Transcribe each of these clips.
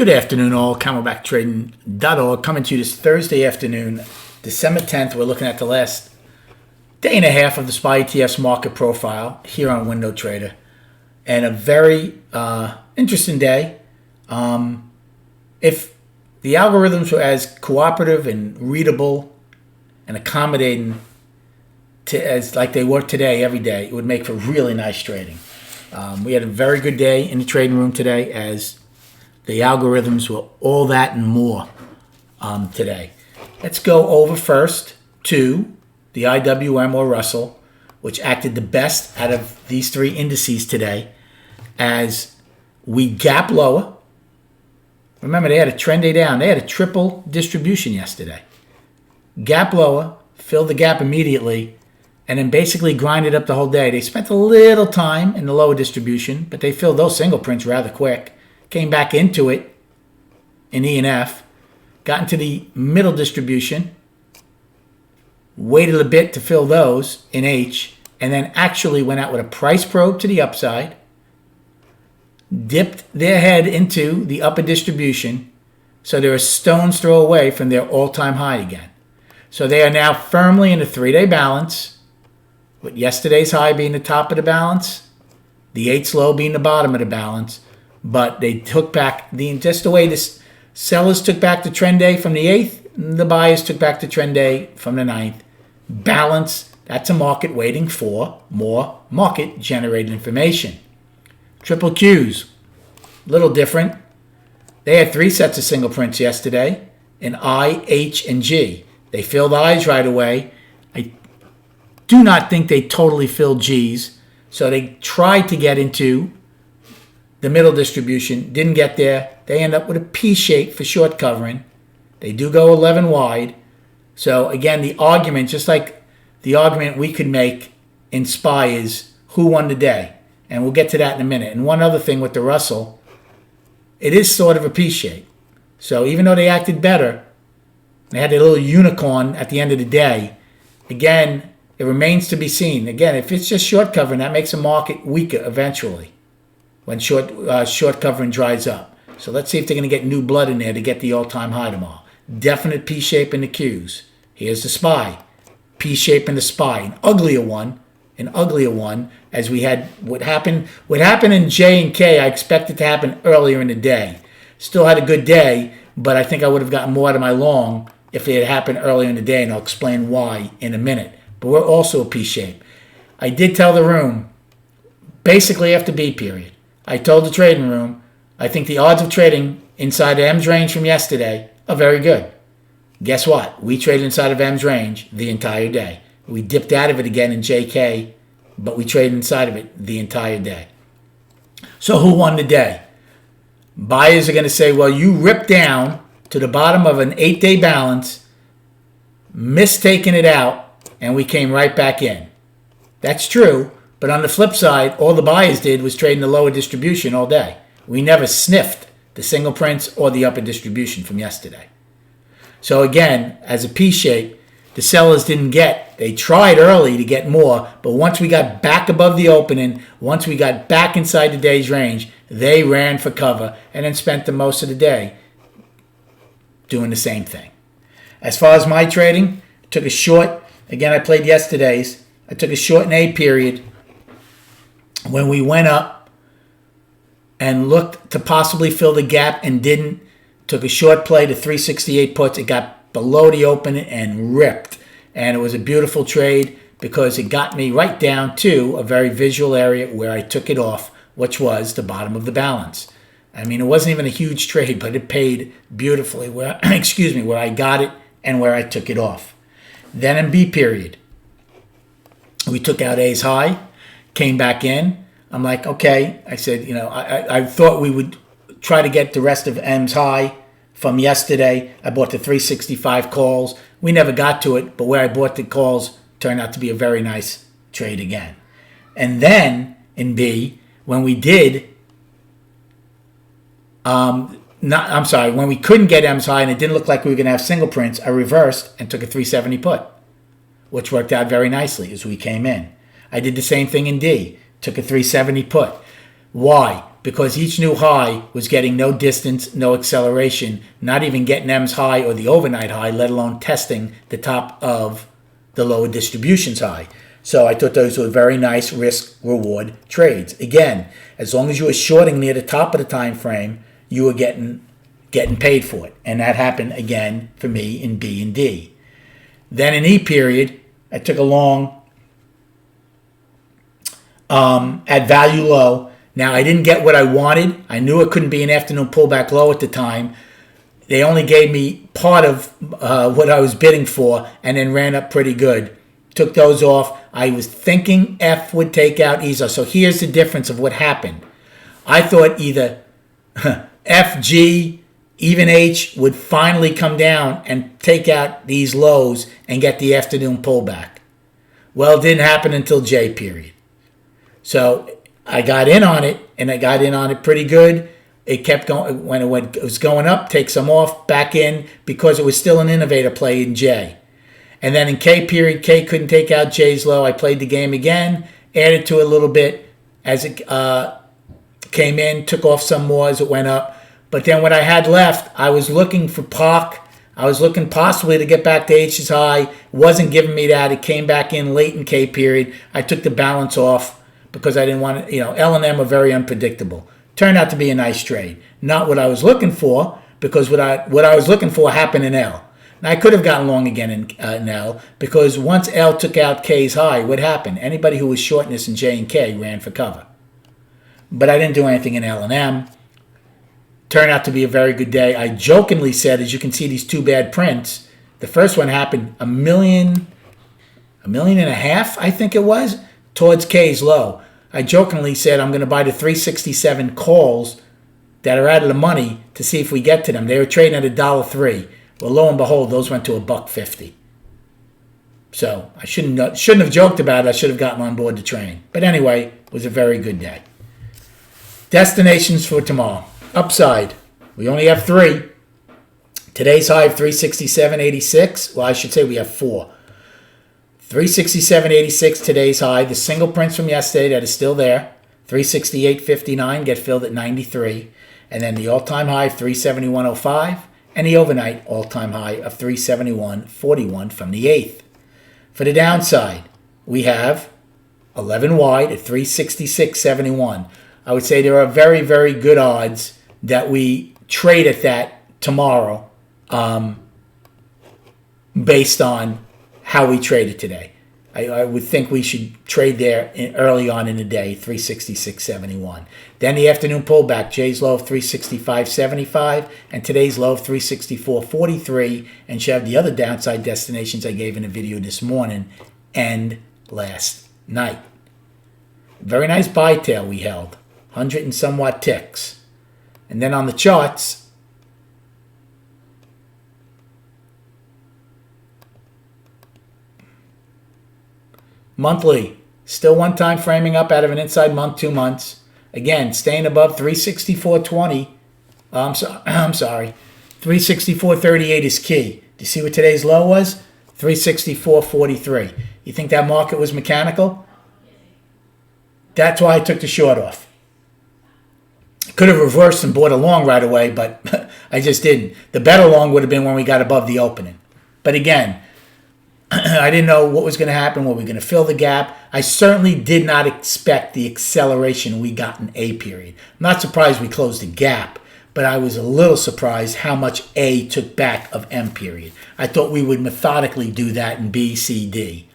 Good afternoon, all. CamelbackTrading.org coming to you this Thursday afternoon, December 10th. We're looking at the last day and a half of the SPY ETF's market profile here on Window Trader. And a very interesting day. If the algorithms were as cooperative and readable and accommodating as like they were today, every day, it would make for really nice trading. We had a very good day in the trading room today as the algorithms were all that and more today. Let's go over first to the IWM or Russell, which acted the best out of these three indices today as we gap lower. Remember, they had a trend day down. They had a triple distribution yesterday. Gap lower, filled the gap immediately, and then basically grinded up the whole day. They spent a little time in the lower distribution, but they filled those single prints rather quick. Came back into it in E and F, got into the middle distribution, waited a bit to fill those in H, and then actually went out with a price probe to the upside, dipped their head into the upper distribution, so they're a stone's throw away from their all-time high again. So they are now firmly in a three-day balance, with yesterday's high being the top of the balance, the 8's low being the bottom of the balance. But they took back just the way the sellers took back the trend day from the 8th, the buyers took back the trend day from the 9th. Balance, that's a market waiting for more market-generated information. Triple Qs, a little different. They had three sets of single prints yesterday in I, H, and G. They filled I's right away. I do not think they totally filled G's, so they tried to get into the middle distribution, didn't get there. They end up with a P shape for short covering. They do go 11 wide. So again, the argument, just like the argument we could make in SPY, is who won the day. And we'll get to that in a minute. And one other thing with the Russell, it is sort of a P shape. So even though they acted better, they had a little unicorn at the end of the day. Again, it remains to be seen. Again, if it's just short covering, that makes a market weaker eventually when short covering dries up. So let's see if they're going to get new blood in there to get the all-time high tomorrow. Definite P shape in the Qs. Here's the SPY. P shape in the SPY. An uglier one, as we had what happened in J and K. I expected to happen earlier in the day. Still had a good day, but I think I would have gotten more out of my long if it had happened earlier in the day, and I'll explain why in a minute. But we're also a P shape. I did tell the room, basically after B period, I told the trading room, I think the odds of trading inside M's range from yesterday are very good. Guess what? We traded inside of M's range the entire day. We dipped out of it again in JK, but we traded inside of it the entire day. So who won the day? Buyers are going to say, well, you ripped down to the bottom of an 8-day balance, mistaking it out, and we came right back in. That's true. But on the flip side, all the buyers did was trade in the lower distribution all day. We never sniffed the single prints or the upper distribution from yesterday. So again, as a P shape, the sellers didn't get. They tried early to get more, but once we got back above the opening, once we got back inside the day's range, they ran for cover and then spent the most of the day doing the same thing. As far as my trading, took a short. Again, I played yesterday's. I took a short in A period. When we went up and looked to possibly fill the gap and didn't, took a short play to 368 puts. It got below the open and ripped. And it was a beautiful trade because it got me right down to a very visual area where I took it off, which was the bottom of the balance. I mean, it wasn't even a huge trade, but it paid beautifully where I got it and where I took it off. Then in B period, we took out A's high. Came back in. I'm like, okay. I said, I thought we would try to get the rest of M's high from yesterday. I bought the 365 calls. We never got to it, but where I bought the calls turned out to be a very nice trade again. And then in B, when we did, when we couldn't get M's high and it didn't look like we were going to have single prints, I reversed and took a 370 put, which worked out very nicely as we came in. I did the same thing in D. Took a 370 put. Why? because each new high was getting no distance, no acceleration, not even getting M's high or the overnight high, let alone testing the top of the lower distributions high. So I thought those were very nice risk-reward trades. Again, as long as you were shorting near the top of the time frame, you were getting paid for it. And that happened again for me in B and D. Then in E period, I took a long at value low. Now, I didn't get what I wanted. I knew it couldn't be an afternoon pullback low at the time. They only gave me part of what I was bidding for and then ran up pretty good. Took those off. I was thinking F would take out ESO. So here's the difference of what happened. I thought either F, G, even H would finally come down and take out these lows and get the afternoon pullback. Well, it didn't happen until J period. So I got in on it, and I got in on it pretty good. It kept going. When it was going up, take some off, back in, because it was still an innovator play in J. And then in K period, K couldn't take out J's low. I played the game again, added to it a little bit as it came in, took off some more as it went up. But then what I had left, I was looking for POC. I was looking possibly to get back to H's high. Wasn't giving me that. It came back in late in K period. I took the balance off because I didn't want to, L and M are very unpredictable. Turned out to be a nice trade. Not what I was looking for, because what I was looking for happened in L. Now, I could have gotten long again in L, because once L took out K's high, what happened? Anybody who was shorting this in J and K ran for cover. But I didn't do anything in L and M. Turned out to be a very good day. I jokingly said, as you can see these two bad prints, the first one happened a million and a half, I think it was, towards K's low. I jokingly said I'm going to buy the 367 calls that are out of the money to see if we get to them. They were trading at $1.03. Well, lo and behold, those went to $1.50. So I shouldn't have joked about it. I should have gotten on board the train. But anyway, it was a very good day. Destinations for tomorrow. Upside. We only have 3. Today's high of 367.86. Well, I should say we have 4. 367.86 today's high. The single prints from yesterday that is still there. 368.59 get filled at 93. And then the all-time high of 371.05. And the overnight all-time high of 371.41 from the 8th. For the downside, we have 11 wide at 366.71. I would say there are very, very good odds that we trade at that tomorrow based on how we traded today. I would think we should trade there early on in the day, 366.71. Then the afternoon pullback, J's low of 365.75 and today's low of 364.43, and should have the other downside destinations I gave in a video this morning and last night. Very nice buy tail we held, 100 and somewhat ticks. And then on the charts, monthly, still one time framing up out of an inside month, 2 months. Again, staying above 364.20. I'm sorry. 364.38 is key. Do you see what today's low was? 364.43. You think that market was mechanical? That's why I took the short off. Could have reversed and bought a long right away, but I just didn't. The better long would have been when we got above the opening. But again, I didn't know what was going to happen. Were we going to fill the gap? I certainly did not expect the acceleration we got in A period. I'm not surprised we closed the gap, but I was a little surprised how much A took back of M period. I thought we would methodically do that in B, C, D.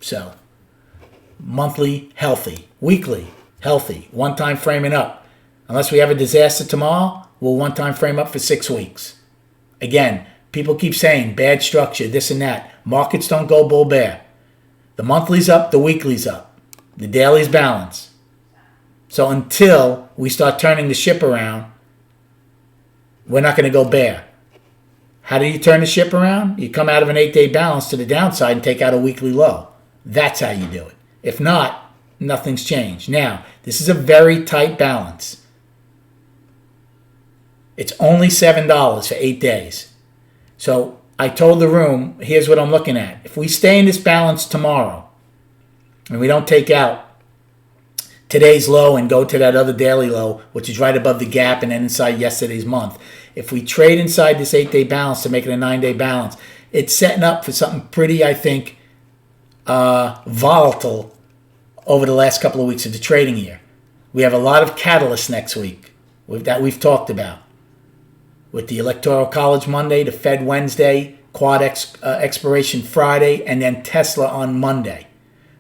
So, monthly, healthy. Weekly, healthy. One time framing up. Unless we have a disaster tomorrow, we'll one time frame up for 6 weeks. Again, people keep saying bad structure, this and that. Markets don't go bull bear. The monthly's up, the weekly's up. The daily's balance. So until we start turning the ship around, we're not going to go bear. How do you turn the ship around? You come out of an 8-day balance to the downside and take out a weekly low. That's how you do it. If not, nothing's changed. Now, this is a very tight balance. It's only $7 for 8 days. So I told the room, here's what I'm looking at. If we stay in this balance tomorrow and we don't take out today's low and go to that other daily low, which is right above the gap and then inside yesterday's month. If we trade inside this 8-day balance to make it a 9-day balance, it's setting up for something pretty, I think, volatile over the last couple of weeks of the trading year. We have a lot of catalysts next week that we've talked about. With the Electoral College Monday, the Fed Wednesday, Quad expiration Friday, and then Tesla on Monday.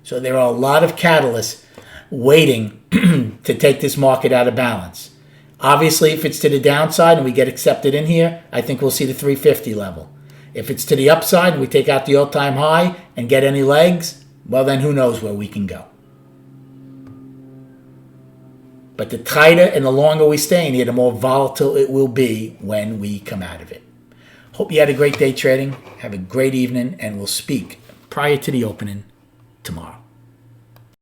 So there are a lot of catalysts waiting to take this market out of balance. Obviously, if it's to the downside and we get accepted in here, I think we'll see the 350 level. If it's to the upside and we take out the all-time high and get any legs, well, then who knows where we can go. But the tighter and the longer we stay in here, the more volatile it will be when we come out of it. Hope you had a great day trading. Have a great evening, and we'll speak prior to the opening tomorrow.